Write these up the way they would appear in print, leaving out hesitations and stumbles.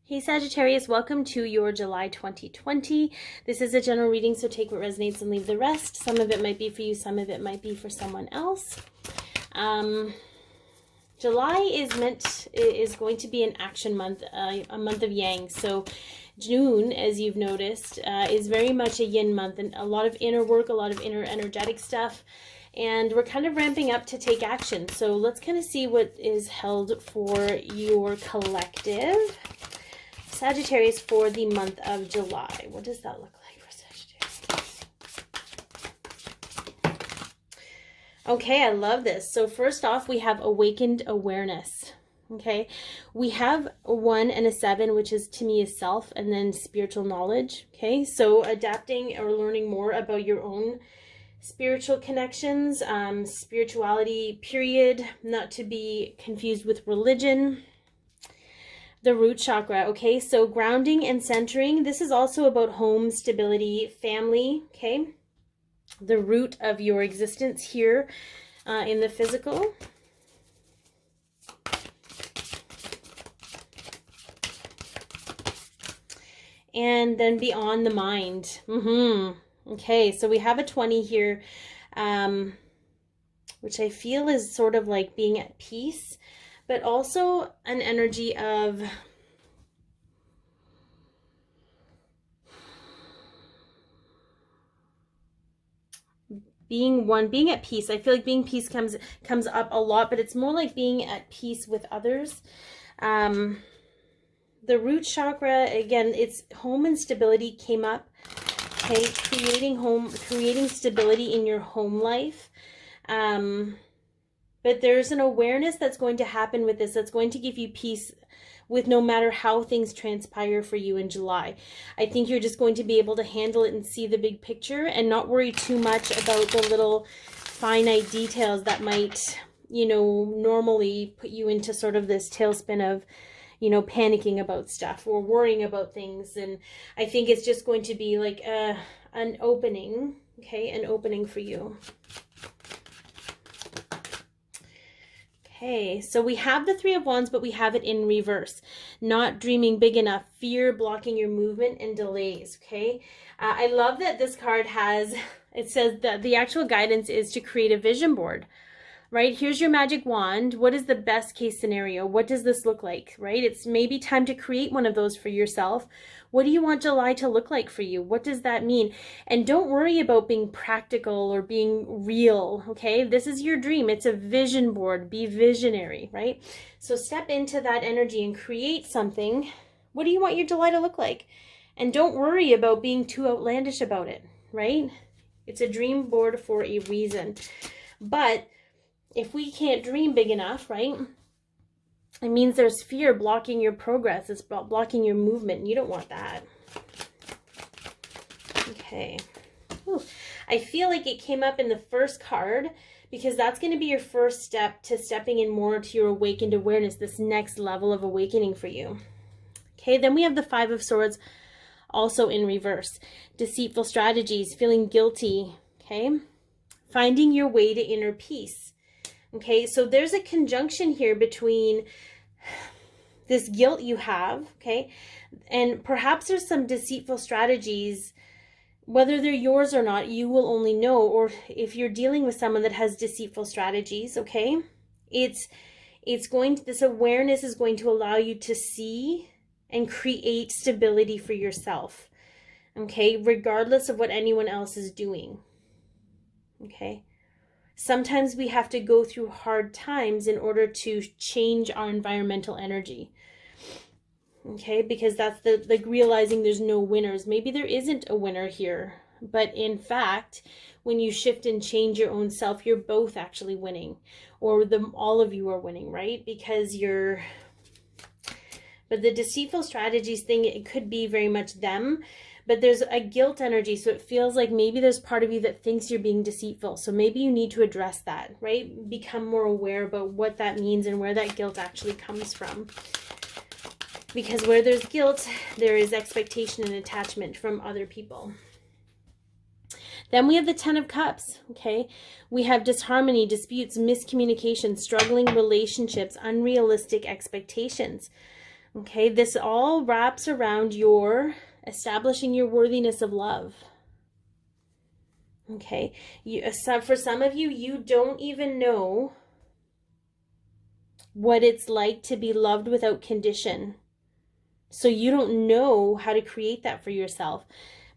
Hey Sagittarius, welcome to your July 2020. This is a general reading, so take what resonates and leave the rest. Some of it might be for you, some of it might be for someone else. July is going to be an action month, a month of yang. So June, as you've noticed, is very much a yin month, and a lot of inner work, a lot of inner energetic stuff. And we're kind of ramping up to take action. So let's kind of see what is held for your collective. Sagittarius for the month of July. What does that look like for Sagittarius? Okay, I love this. So first off, we have awakened awareness. Okay, we have a 1 and a 7, which is to me is self, and then spiritual knowledge. Okay, so adapting or learning more about your own spiritual connections, spirituality, period, not to be confused with religion. The root chakra, okay, so grounding and centering. This is also about home, stability, family, okay? The root of your existence here in the physical. And then beyond the mind. Okay, so we have a 20 here, which I feel is sort of like being at peace, but also an energy of being one, being at peace. I feel like being peace comes up a lot, but it's more like being at peace with others. The root chakra, again, it's home and stability came up. Okay, creating stability in your home life. But there's an awareness that's going to happen with this that's going to give you peace with no matter how things transpire for you in July. I think you're just going to be able to handle it and see the big picture and not worry too much about the little finite details that might, you know, normally put you into sort of this tailspin of, you know, panicking about stuff or worrying about things. And I think it's just going to be like an opening, okay, an opening for you. Okay, so we have the 3 of Wands, but we have it in reverse. Not dreaming big enough, fear blocking your movement and delays, okay? I love that this card has, it says that the actual guidance is to create a vision board, right? Here's your magic wand. What is the best case scenario? What does this look like, right? It's maybe time to create one of those for yourself. What do you want July to look like for you? What does that mean? And don't worry about being practical or being real, okay? This is your dream. It's a vision board. Be visionary, right? So step into that energy and create something. What do you want your July to look like? And don't worry about being too outlandish about it, right? It's a dream board for a reason. But if we can't dream big enough, right? It means there's fear blocking your progress. It's blocking your movement. And you don't want that. Okay. Ooh. I feel like it came up in the first card because that's going to be your first step to stepping in more to your awakened awareness, this next level of awakening for you. Okay, then we have the 5 of Swords also in reverse. Deceitful strategies, feeling guilty, okay? Finding your way to inner peace. Okay, so there's a conjunction here between this guilt you have, okay, and perhaps there's some deceitful strategies, whether they're yours or not, you will only know. Or if you're dealing with someone that has deceitful strategies, okay, this awareness is going to allow you to see and create stability for yourself, okay, regardless of what anyone else is doing, okay. Sometimes we have to go through hard times in order to change our environmental energy. Okay, because that's the realizing there's no winners. Maybe there isn't a winner here, but in fact, when you shift and change your own self, you're both actually winning, or all of you are winning, right? Because but the deceitful strategies thing, it could be very much them. But there's a guilt energy, so it feels like maybe there's part of you that thinks you're being deceitful. So maybe you need to address that, right? Become more aware about what that means and where that guilt actually comes from. Because where there's guilt, there is expectation and attachment from other people. Then we have the 10 of Cups, okay? We have disharmony, disputes, miscommunication, struggling relationships, unrealistic expectations. Okay, this all wraps around your establishing your worthiness of love. Okay, for some of you, you don't even know what it's like to be loved without condition. So you don't know how to create that for yourself.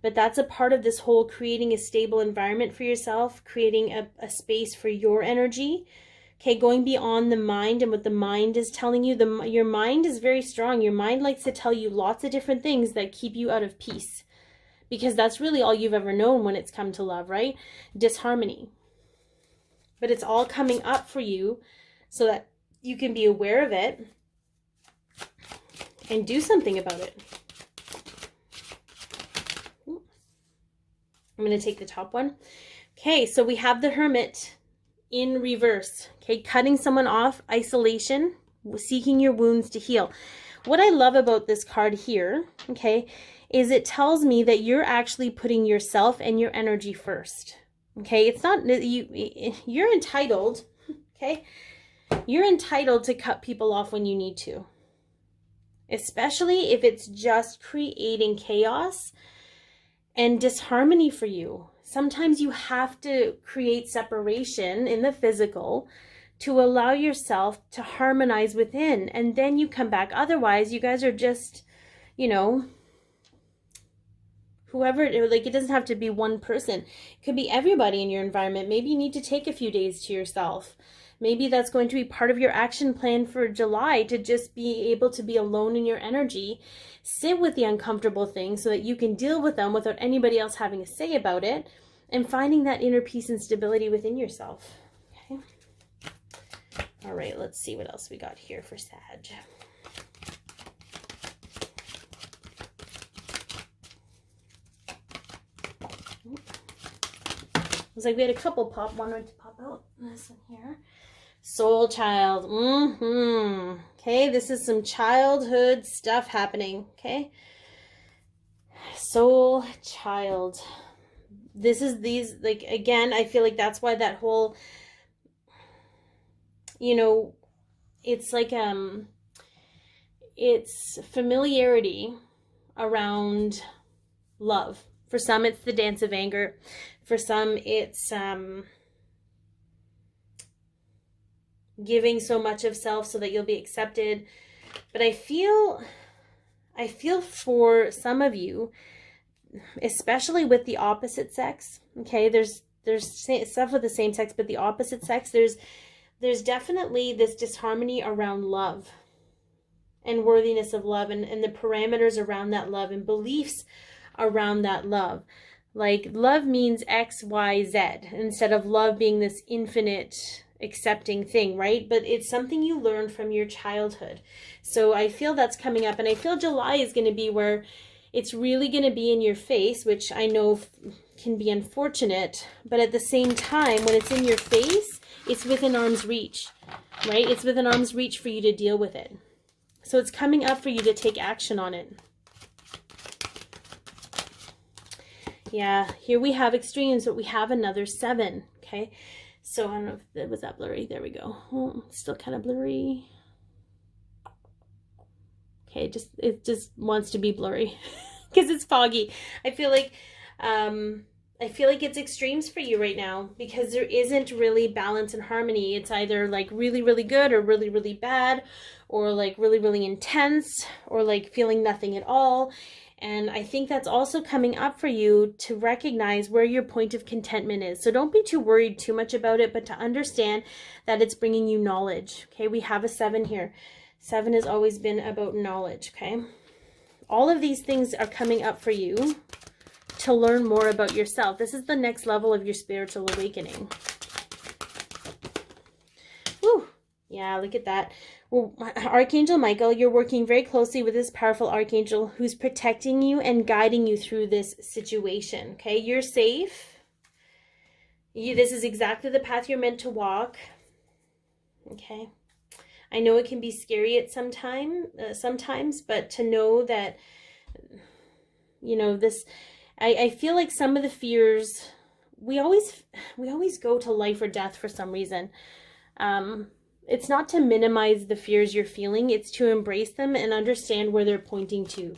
But that's a part of this whole creating a stable environment for yourself, creating a space for your energy. Okay, going beyond the mind and what the mind is telling you. Your mind is very strong. Your mind likes to tell you lots of different things that keep you out of peace. Because that's really all you've ever known when it's come to love, right? Disharmony. But it's all coming up for you so that you can be aware of it and do something about it. I'm going to take the top one. Okay, so we have the Hermit in reverse. Okay, cutting someone off, isolation, seeking your wounds to heal. What I love about this card here, okay, is it tells me that you're actually putting yourself and your energy first. Okay, it's not you're entitled, okay? You're entitled to cut people off when you need to. Especially if it's just creating chaos and disharmony for you. Sometimes you have to create separation in the physical to allow yourself to harmonize within, and then you come back. Otherwise, you guys are just, you know, whoever, like, it doesn't have to be one person. It could be everybody in your environment. Maybe you need to take a few days to yourself. Maybe that's going to be part of your action plan for July, to just be able to be alone in your energy, sit with the uncomfortable things so that you can deal with them without anybody else having a say about it, and finding that inner peace and stability within yourself. Okay. All right, let's see what else we got here for Sag. Looks like we had a couple pop. One went to pop out. This one here. Soulchild. Okay, this is some childhood stuff happening. Okay. Soulchild. This is these, like, again, I feel like that's why that whole, you know, it's like, it's familiarity around love. For some, it's the dance of anger. For some, it's giving so much of self so that you'll be accepted. But I feel for some of you, especially with the opposite sex, okay, there's stuff with the same sex, but the opposite sex, there's definitely this disharmony around love and worthiness of love, and the parameters around that love and beliefs around that love. Like, love means X, Y, Z, instead of love being this infinite accepting thing, right? But it's something you learned from your childhood. So I feel that's coming up, and I feel July is going to be where it's really going to be in your face, which I know can be unfortunate, but at the same time, when it's in your face, it's within arm's reach, right? It's within arm's reach for you to deal with it. So it's coming up for you to take action on it. Yeah, here we have extremes, but we have another 7, okay? So I don't know if that was that blurry. There we go. Oh, still kind of blurry. Okay, it just wants to be blurry because it's foggy. I feel like it's extremes for you right now because there isn't really balance and harmony. It's either like really, really good or really, really bad, or like really, really intense, or like feeling nothing at all. And I think that's also coming up for you to recognize where your point of contentment is. So don't be too worried too much about it, but to understand that it's bringing you knowledge. Okay, we have a 7 here. 7 has always been about knowledge, okay? All of these things are coming up for you to learn more about yourself. This is the next level of your spiritual awakening. Woo! Yeah, look at that. Well, Archangel Michael, you're working very closely with this powerful archangel who's protecting you and guiding you through this situation, okay? You're safe. This is exactly the path you're meant to walk, okay? I know it can be scary at sometimes, but to know that, you know, this, I feel like some of the fears, we always go to life or death for some reason. it's not to minimize the fears you're feeling. It's to embrace them and understand where they're pointing to.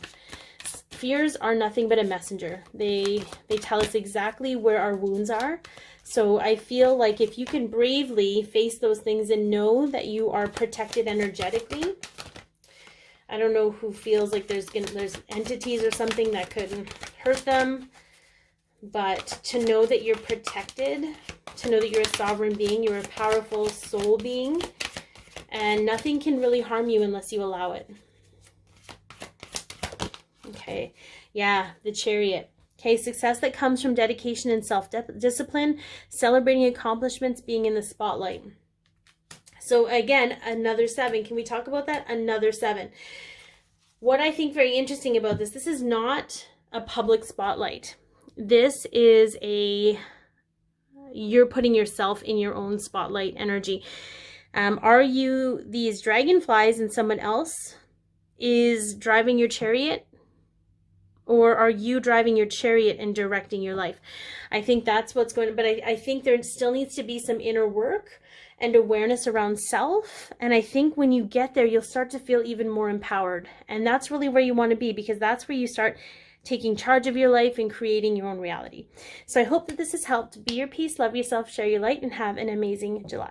Fears are nothing but a messenger. They tell us exactly where our wounds are. So I feel like if you can bravely face those things and know that you are protected energetically, I don't know who feels like there's entities or something that could hurt them, but to know that you're protected, to know that you're a sovereign being, you're a powerful soul being, and nothing can really harm you unless you allow it. Okay, yeah, the Chariot. Okay, success that comes from dedication and self-discipline, celebrating accomplishments, being in the spotlight. So again, another 7. Can we talk about that? Another 7. What I think very interesting about this is not a public spotlight. This is you're putting yourself in your own spotlight energy. Are you these dragonflies and someone else is driving your chariot? Or are you driving your chariot and directing your life? I think that's what's going on. But I think there still needs to be some inner work and awareness around self. And I think when you get there, you'll start to feel even more empowered. And that's really where you want to be, because that's where you start taking charge of your life and creating your own reality. So I hope that this has helped. Be your peace, love yourself, share your light, and have an amazing July.